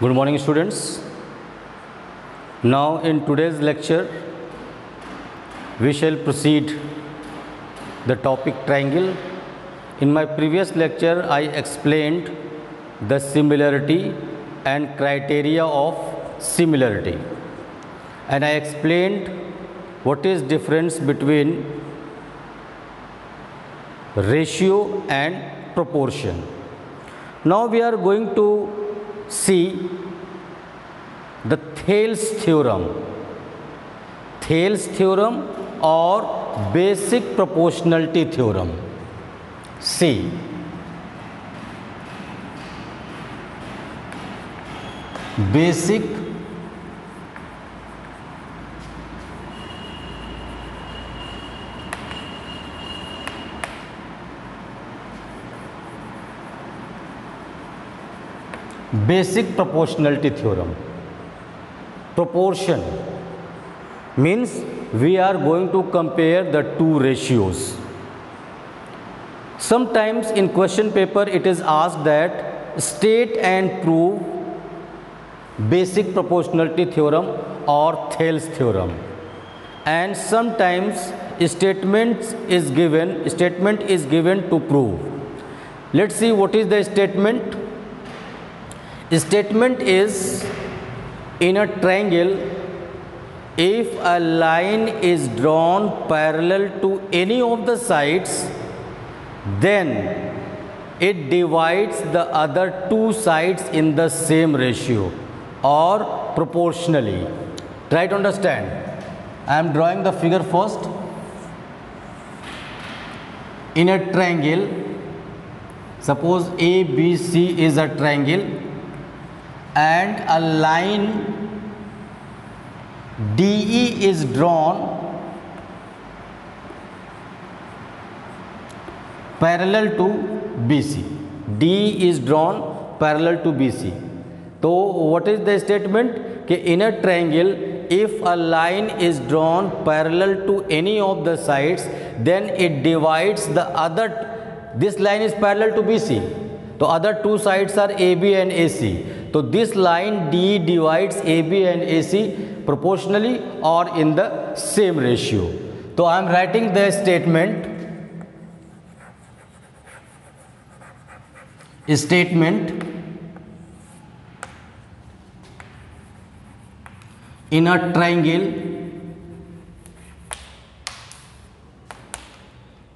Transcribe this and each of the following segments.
Good morning, students. Now in today's lecture we shall proceed the topic triangle. In my previous lecture I explained the similarity and criteria of similarity, and I explained what is difference between ratio and proportion. Now we are going to see the Thales theorem. Thales theorem or basic proportionality theorem. See, basic proportionality theorem. Proportion means we are going to compare the two ratios. Sometimes in question paper it is asked that state and prove basic proportionality theorem or Thales theorem, and sometimes statement is given to prove. Let's see what is the statement. Statement is, in a triangle, if a line is drawn parallel to any of the sides, then it divides the other two sides in the same ratio or proportionally. Try to understand. I am drawing the figure first. In a triangle, suppose ABC is a triangle, and a line DE is drawn parallel to BC. D is drawn parallel to BC. So what is the statement? कि in a triangle, if a line is drawn parallel to any of the sides, then it divides the other. This line is parallel to BC. So other two sides are AB and AC. So this line D divides AB and AC proportionally or in the same ratio. So I am writing the statement. In a triangle,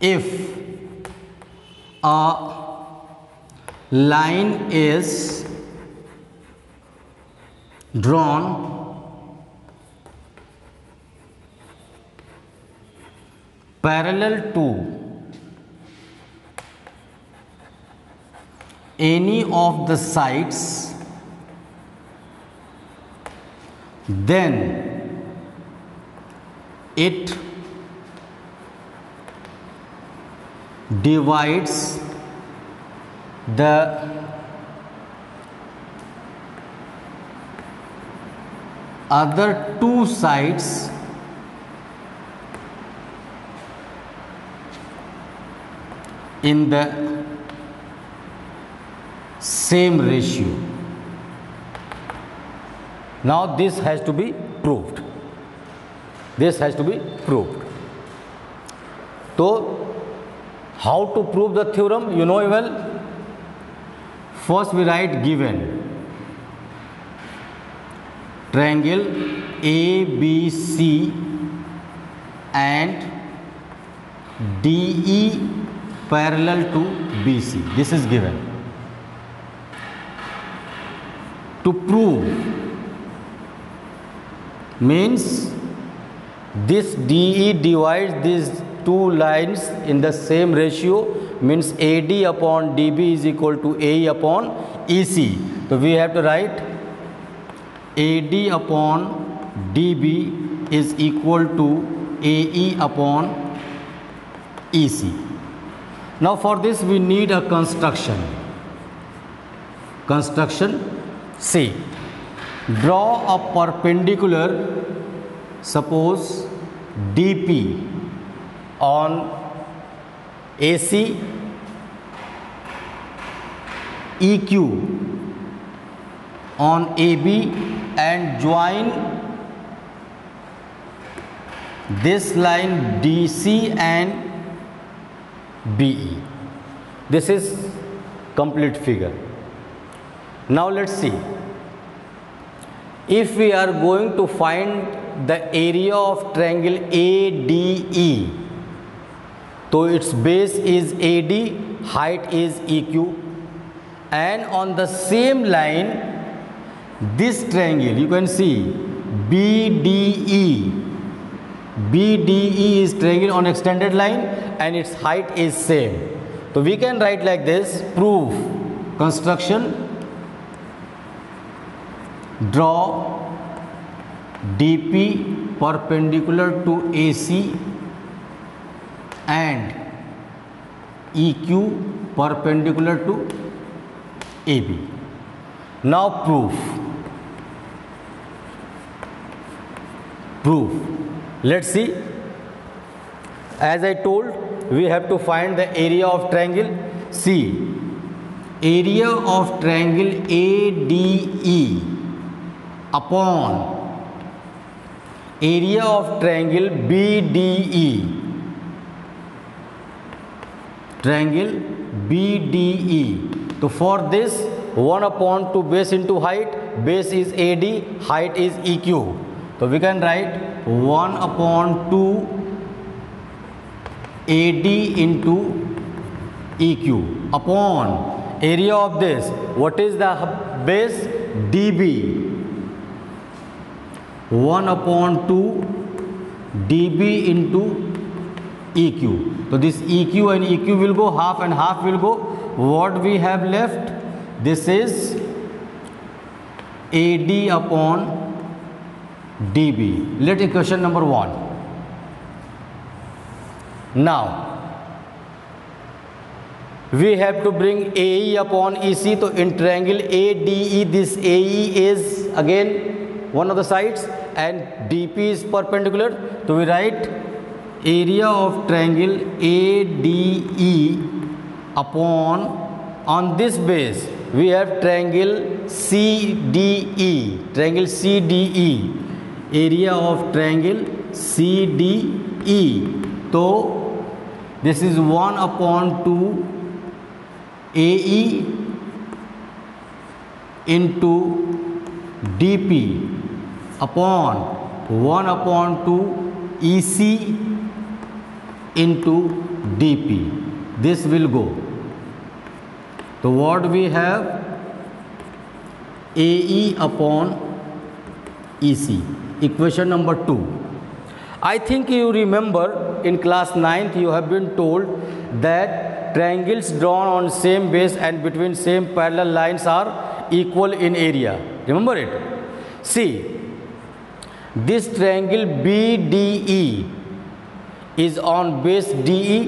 if a line is drawn parallel to any of the sides, then it divides the other two sides in the same ratio. Now this has to be proved. So how to prove the theorem? You know well. First we write given. Triangle ABC and DE parallel to BC. This is given. To prove means this DE divides these two lines in the same ratio, means AD upon DB is equal to AE upon EC. So we have to write AD upon DB is equal to AE upon EC. Now for this we need a construction. See, draw a perpendicular, suppose DP on AC, EQ on AB and join this line DC and BE. This is complete figure. Now let's see. If we are going to find the area of triangle ADE, so its base is AD, height is EQ, and on the same line this triangle you can see BDE. BDE is triangle on extended line and its height is same. So we can write like this: proof, construction, draw DP perpendicular to AC and EQ perpendicular to AB. Now proof. Let's see. As I told, we have to find the area of triangle. See, area of triangle ADE upon area of triangle BDE. Triangle BDE. So for this, 1/2 base into height. Base is AD, height is EQ. So we can write 1/2 AD into EQ upon area of this. What is the base? DB. 1/2 DB into EQ. So this EQ and EQ will go half and half will go. What we have left? This is AD upon DB. Let equation number 1. Now we have to bring AE upon EC. So in triangle ADE, this AE is again one of the sides and DP is perpendicular. So we write area of triangle ADE upon, on this base we have triangle CDE. Triangle CDE. Area of triangle CDE. So this is 1/2 AE into DP upon 1/2 EC into DP. This will go. So what we have? AE upon EC. Equation number 2. I think you remember in class 9th you have been told that triangles drawn on same base and between same parallel lines are equal in area. Remember it? See, this triangle BDE is on base DE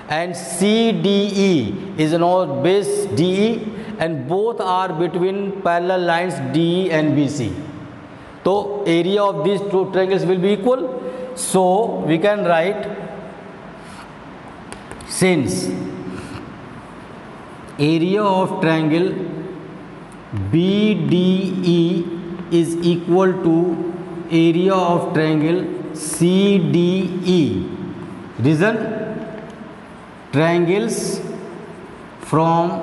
and CDE is on base DE, and both are between parallel lines DE and BC. So area of these two triangles will be equal. So we can write, since area of triangle BDE is equal to area of triangle CDE. Reason? Triangles from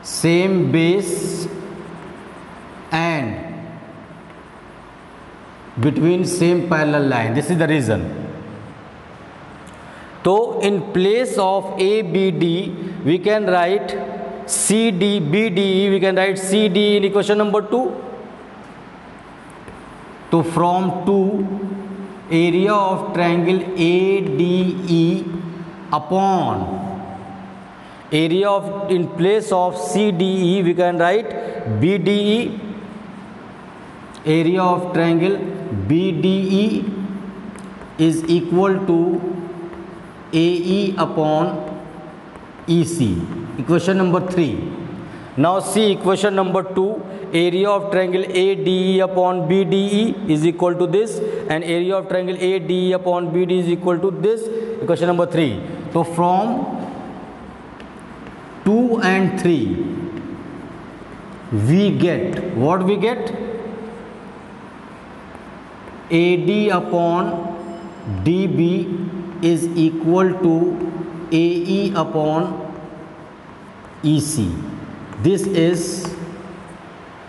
same base and between same parallel line. This is the reason. So in place of ABD we can write BDE, we can write CD in equation number 2. So from 2, area of triangle ADE upon area of, in place of CDE we can write BDE. Area of triangle BDE is equal to AE upon EC. Equation number 3. Now see equation number 2. Area of triangle ADE upon BDE is equal to this, and area of triangle ADE upon BD is equal to this. Equation number 3. So from 2 and 3 we get, what we get? AD upon DB is equal to AE upon EC. This is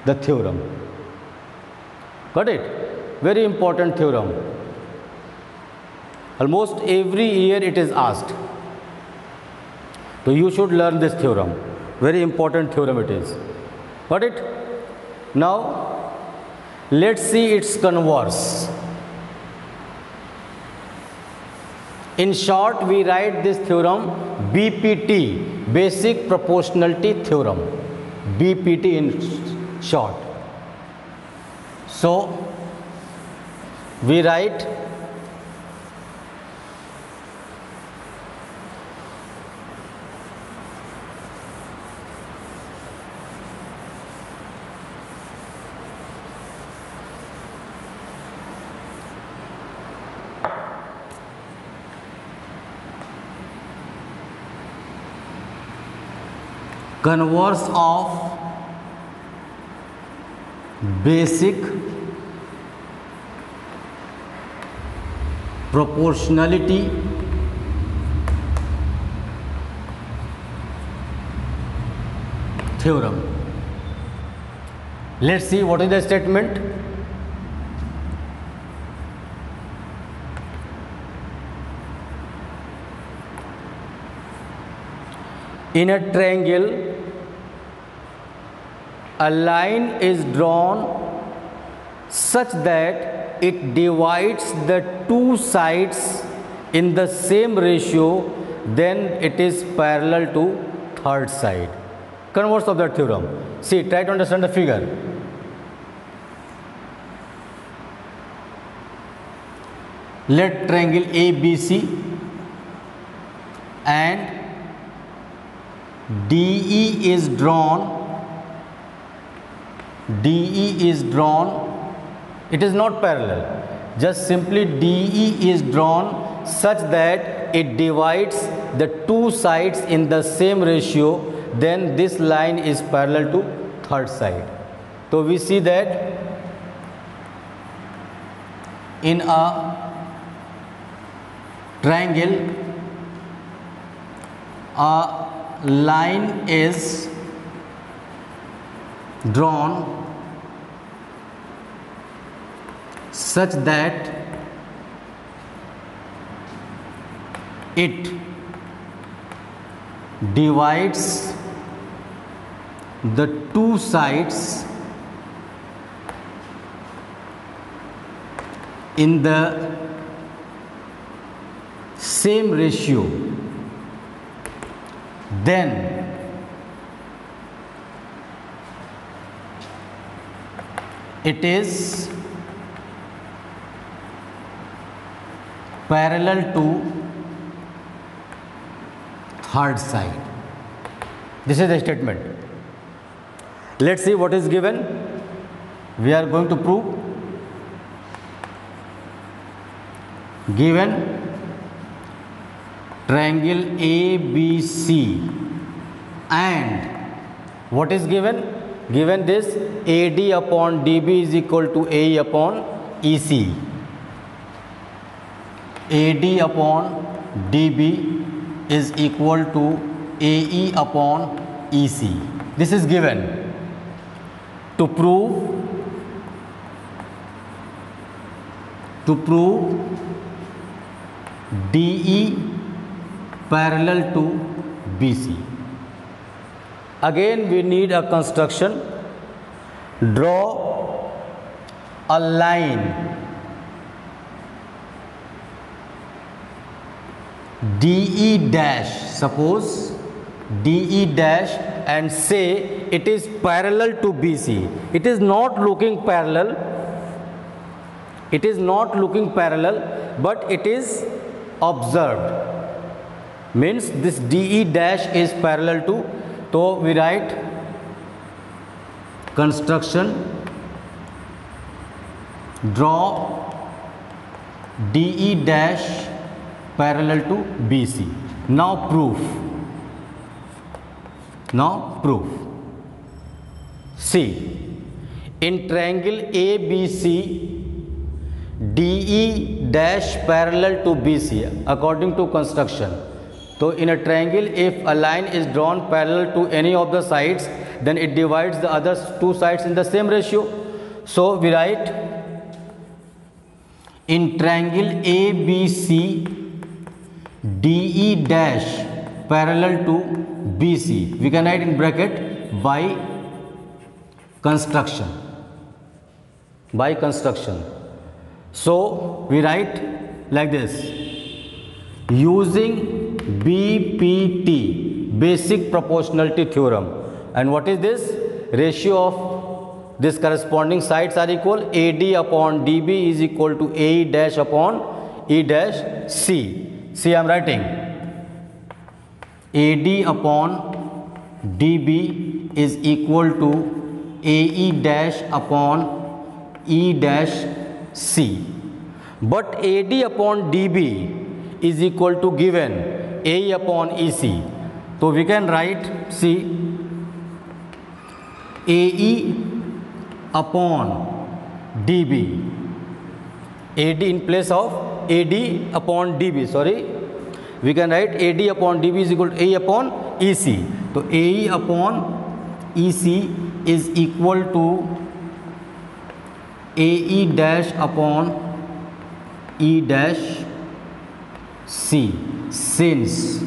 the theorem. Got it? Very important theorem. Almost every year it is asked. So you should learn this theorem. Very important theorem it is. Got it? Now let's see its converse. In short, we write this theorem BPT, basic proportionality theorem. BPT in short. So we write converse of basic proportionality theorem. Let's see what is the statement. In a triangle, a line is drawn such that it divides the two sides in the same ratio, then it is parallel to third side. Converse of that theorem. See, try to understand the figure. Let triangle ABC and DE is drawn. DE is drawn. It is not parallel. Just simply DE is drawn such that it divides the two sides in the same ratio. Then this line is parallel to third side. So we see that in a triangle, a line is drawn such that it divides the two sides in the same ratio, then it is parallel to third side. This is the statement. Let's see what is given. We are going to prove. Given triangle ABC and what is given? Given this AD upon DB is equal to AE upon EC. AD upon DB is equal to AE upon EC. This is given. To prove DE parallel to BC. Again we need a construction. Draw a line DE dash, suppose DE dash, and say it is parallel to BC. It is not looking parallel. It is not looking parallel, but it is observed. Means this DE dash is parallel to. So we write construction. Draw DE dash parallel to BC. Now proof. See, in triangle ABC, DE dash parallel to BC according to construction. So in a triangle, if a line is drawn parallel to any of the sides, then it divides the other two sides in the same ratio. So we write, in triangle ABC, DE dash parallel to BC, we can write in bracket by construction. By construction. So we write like this, using BPT, basic proportionality theorem. And what is this? Ratio of this corresponding sides are equal. AD upon DB is equal to AE dash upon E dash C. See, I am writing AD upon DB is equal to AE dash upon E dash C. But AD upon DB is equal to given AE upon EC. So we can write, see, AE upon DB, AD in place of AD upon DB, sorry, we can write AD upon DB is equal to AE upon EC. So AE upon EC is equal to AE dash upon E dash C, since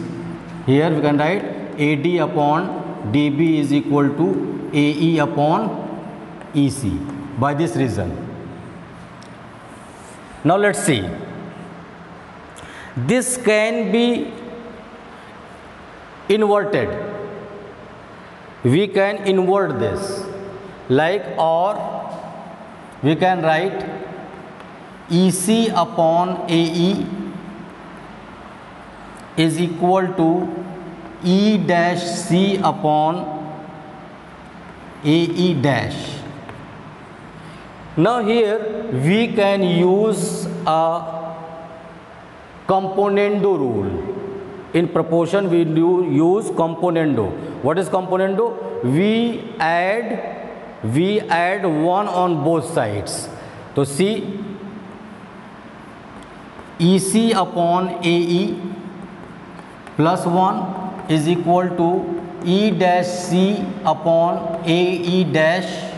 here we can write AD upon DB is equal to AE upon EC by this reason. Now let's see, this can be inverted. We can invert this, like, or we can write EC upon AE is equal to E dash C upon AE dash. Now here we can use a componendo rule. In proportion we do use componendo. What is componendo? We add 1 on both sides. So see, EC upon AE plus 1 is equal to E dash C upon AE dash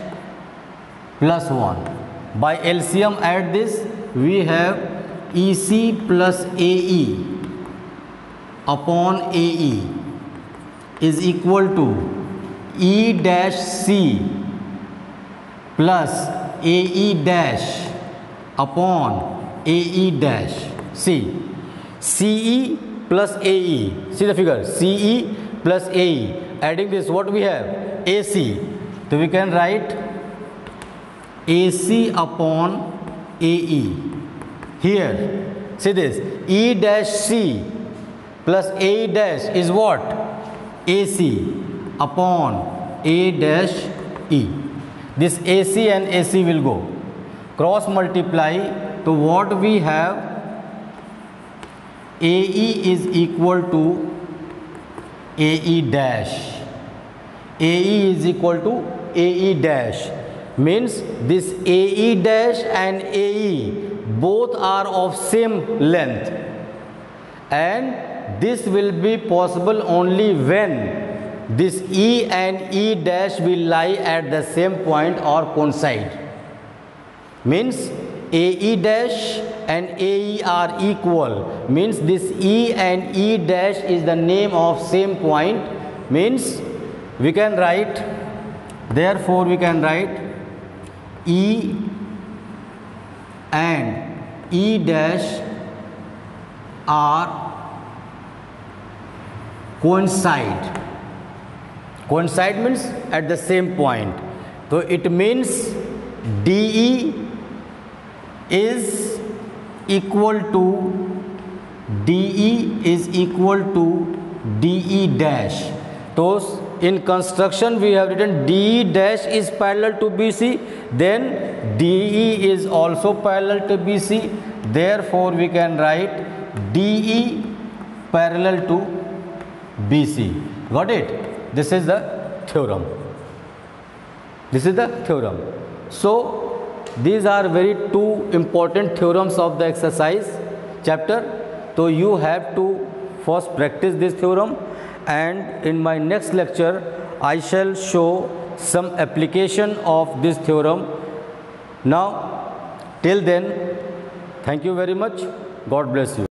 plus 1. By LCM add this, we have EC plus AE upon AE is equal to E dash C plus AE dash upon AE dash. See, CE plus AE, see the figure, CE plus AE, adding this, what we have? AC. So we can write AC upon AE. Here, see this, E dash C plus AE dash is what? AC upon A dash E. This AC and AC will go. Cross multiply, to what we have? AE is equal to AE dash. AE is equal to AE dash. Means this AE dash and AE both are of same length. And this will be possible only when this E and E dash will lie at the same point or coincide. Means AE dash and AE are equal. Means this E and E dash is the name of same point. Means we can write, therefore we can write E and E dash are coincide. Coincide means at the same point. So it means DE is equal to DE is equal to DE dash. So in construction we have written DE dash is parallel to BC, then DE is also parallel to BC. Therefore we can write DE parallel to BC. Got it? This is the theorem. This is the theorem. So these are very two important theorems of the exercise chapter. So you have to first practice this theorem, and in my next lecture I shall show some application of this theorem. Now till then, thank you very much. God bless you.